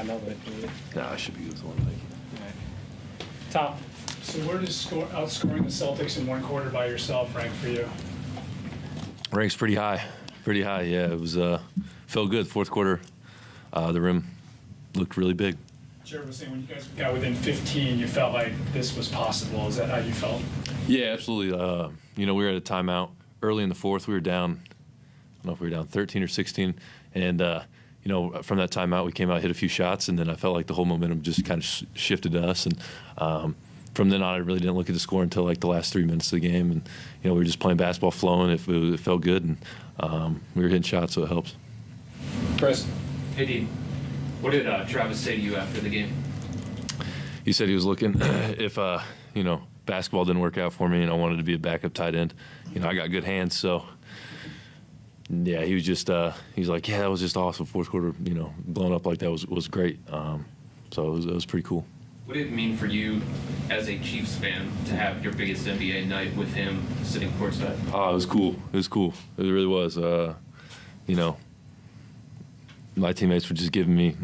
timeout when it's needed. Nah, I should be with one. Thank you. All right. Tom. So where does outscoring the Celtics in one quarter by yourself rank for you? Ranks pretty high. Pretty high, yeah. It was felt good. Fourth quarter, the rim looked really big. Jared was saying when you guys got within 15, you felt like this was possible. Is that how you felt? Yeah, absolutely. We were at a timeout early in the fourth. We were down, I don't know if we were down 13 or 16. And, from that timeout, we came out, hit a few shots, and then I felt like the whole momentum just kind of shifted to us. And from then on, I really didn't look at the score until like the last 3 minutes of the game. And, we were just playing basketball, flowing. It felt good, and we were hitting shots, so it helps. Chris. Hey, Dean. What did Travis say to you after the game? He said he was looking if, basketball didn't work out for me and I wanted to be a backup tight end. I got good hands, so yeah, he was just he's like, yeah, that was just awesome. Fourth quarter, blowing up like that was great. So it was pretty cool. What did it mean for you as a Chiefs fan to have your biggest NBA night with him sitting courtside? Oh, it was cool. It was cool. It really was. My teammates were just giving me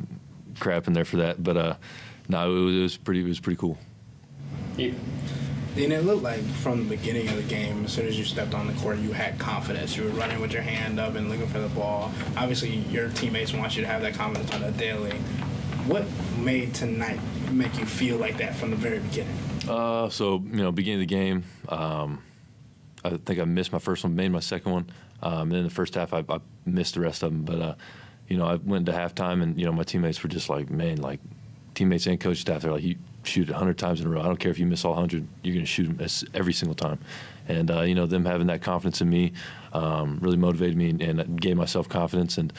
crap in there for that, but no, it was pretty cool. You. And it looked like from the beginning of the game, as soon as you stepped on the court, you had confidence. You were running with your hand up and looking for the ball. Obviously, your teammates want you to have that confidence on a daily. What made tonight make you feel like that from the very beginning? Beginning of the game, I think I missed my first one, made my second one. And in the first half, I missed the rest of them. But, I went to halftime, and, my teammates were just like, man, like, teammates and coach staff, they're like, you shoot 100 times in a row. I don't care if you miss all 100, you're going to shoot them every single time. And, them having that confidence in me really motivated me and gave myself confidence, and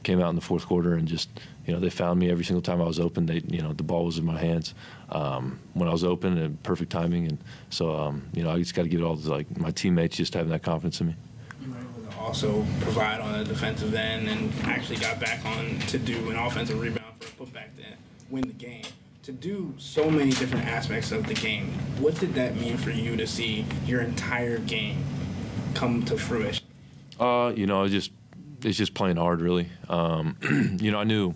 came out in the fourth quarter and just, they found me every single time I was open. They, the ball was in my hands when I was open, and perfect timing. And so, I just got to give it all to, like, my teammates just having that confidence in me. You were able to also provide on the defensive end and actually got back on to do an offensive rebound for a putback to win the game. To do so many different aspects of the game, what did that mean for you to see your entire game come to fruition? It's just playing hard, really. I knew,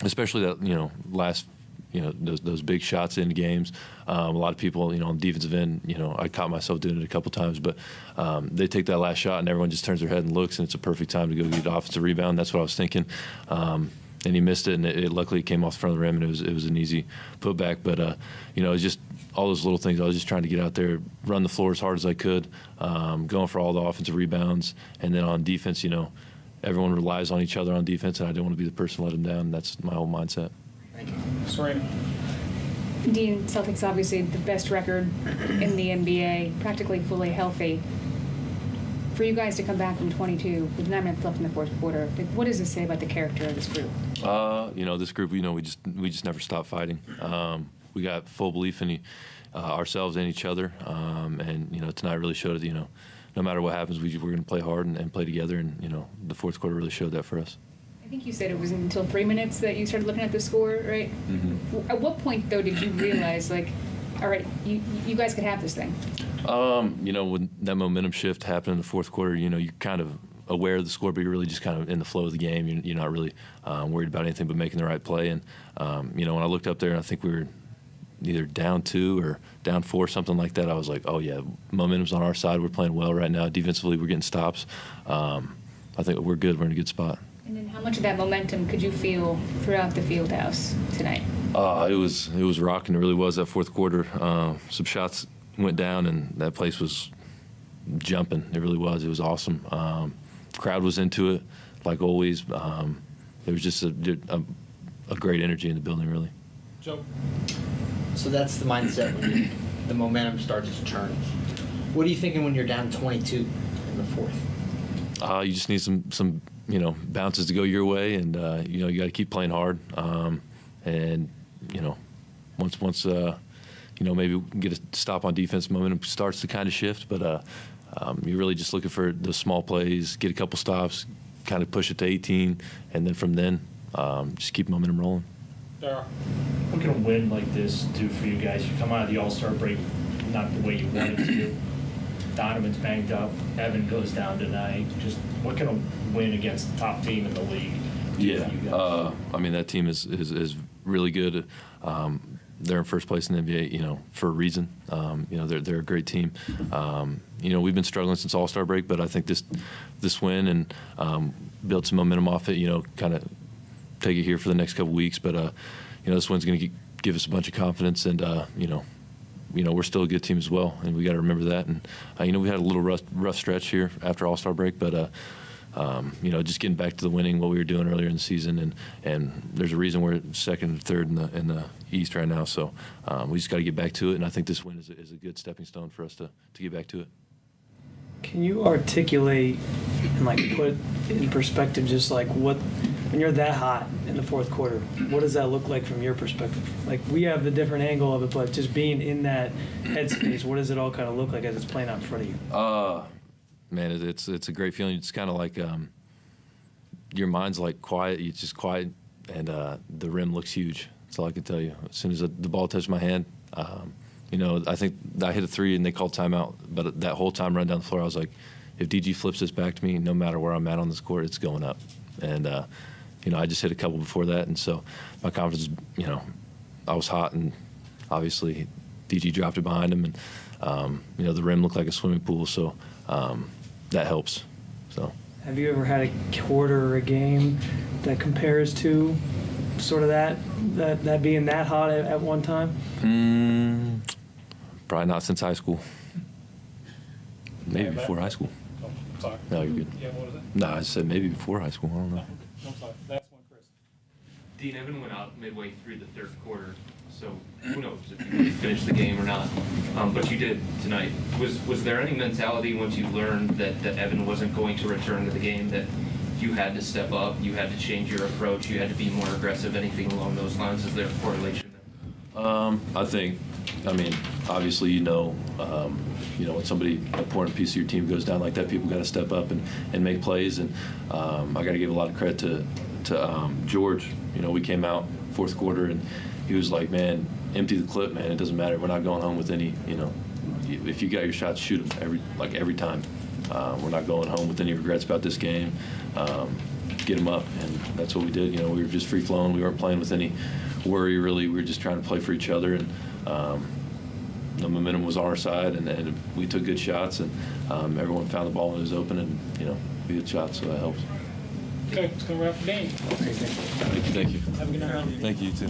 especially that, last, those big shots in games. A lot of people, on the defensive end, I caught myself doing it a couple times, but they take that last shot and everyone just turns their head and looks, and it's a perfect time to go get the offensive rebound. That's what I was thinking. And he missed it, and it luckily came off the front of the rim, and it was an easy putback. But it was just all those little things. I was just trying to get out there, run the floor as hard as I could, going for all the offensive rebounds, and then on defense, everyone relies on each other on defense, and I didn't want to be the person to let them down. That's my whole mindset. Thank you. Sorry. Dean, Celtics obviously the best record in the NBA, practically fully healthy. For you guys to come back from 22 with 9 minutes left in the fourth quarter, what does this say about the character of this group? This group, we just never stop fighting. We got full belief in ourselves and each other, and tonight really showed that no matter what happens, we're going to play hard and play together, and the fourth quarter really showed that for us. I think you said it was until 3 minutes that you started looking at the score, right? Mm-hmm. At what point though did you realize, like, all right, you guys could have this thing? When that momentum shift happened in the fourth quarter, you're kind of aware of the score, but you're really just kind of in the flow of the game. You're not really worried about anything but making the right play. And, when I looked up there, and I think we were either down 2 or down 4, something like that, I was like, oh, yeah, momentum's on our side. We're playing well right now. Defensively, we're getting stops. I think we're good. We're in a good spot. And then how much of that momentum could you feel throughout the field house tonight? It was rocking. It really was that fourth quarter. Some shots went down, and that place was jumping. It really was. It was awesome. Crowd was into it, like always. There was just a great energy in the building, really. Joe. So that's the mindset when the momentum starts to turn. What are you thinking when you're down 22 in the fourth? You just need some bounces to go your way, and you got to keep playing hard. And once maybe get a stop on defense, momentum starts to kind of shift. But you're really just looking for the small plays, get a couple stops, kind of push it to 18, and then from then just keep momentum rolling. What can a win like this do for you guys? You come out of the All-Star break not the way you wanted to. Donovan's banged up. Evan goes down tonight. Just what can a win against the top team in the league Yeah, for you guys? I mean that team is really good. They're in first place in the NBA, you know, for a reason. You know, they're a great team. You know, we've been struggling since All-Star break, but I think this win and build some momentum off it. You know, kind of take it here for the next couple weeks. But you know, this win's going to give us a bunch of confidence, and you know, we're still a good team as well, and we got to remember that. And you know, we had a little rough stretch here after All-Star break, but you know, just getting back to the winning, what we were doing earlier in the season, and there's a reason we're second and third in the East right now. So we just got to get back to it, and I think this win is a good stepping stone for us to get back to it. Can you articulate and like put in perspective just like what, when you're that hot in the fourth quarter, what does that look like from your perspective? Like we have the different angle of it, but just being in that headspace, what does it all kind of look like as it's playing out in front of you? Man, it's a great feeling. It's kind of like your mind's like quiet. It's just quiet, and the rim looks huge. That's all I can tell you. As soon as the ball touched my hand, you know, I think I hit a three and they called timeout. But that whole time running down the floor, I was like, if DG flips this back to me, no matter where I'm at on this court, it's going up. And you know, I just hit a couple before that, and so my confidence, you know, I was hot, and obviously DG dropped it behind him, and you know, the rim looked like a swimming pool, so that helps. So. Have you ever had a quarter or a game that compares to sort of that being that hot at one time? Probably not since high school. Maybe Yeah, before high school. Oh, sorry. No, you're good. Yeah, what was it? No, I said maybe before high school. I don't know. I'm sorry. That's one, Chris. Dean, Evan went out midway through the third quarter, so who knows if you would finish the game or not. But you did tonight. Was there any mentality once you learned that Evan wasn't going to return to the game that you had to step up, you had to change your approach, you had to be more aggressive, anything along those lines? Is there a correlation there? I think, I mean, obviously, you know, when somebody, an important piece of your team goes down like that, people got to step up and make plays. And I got to give a lot of credit to George. You know, we came out fourth quarter, and he was like, man, empty the clip, man. It doesn't matter. We're not going home with any, you know, if you got your shots, shoot them every time. We're not going home with any regrets about this game. Get them up, and that's what we did. You know, we were just free-flowing. We weren't playing with any worry, really. We were just trying to play for each other, and the momentum was on our side, and we took good shots, and everyone found the ball and it was open, and, you know, we had shots, so that helps. Okay, it's going to wrap the game. Thank you. Have a good night. Thank you, too.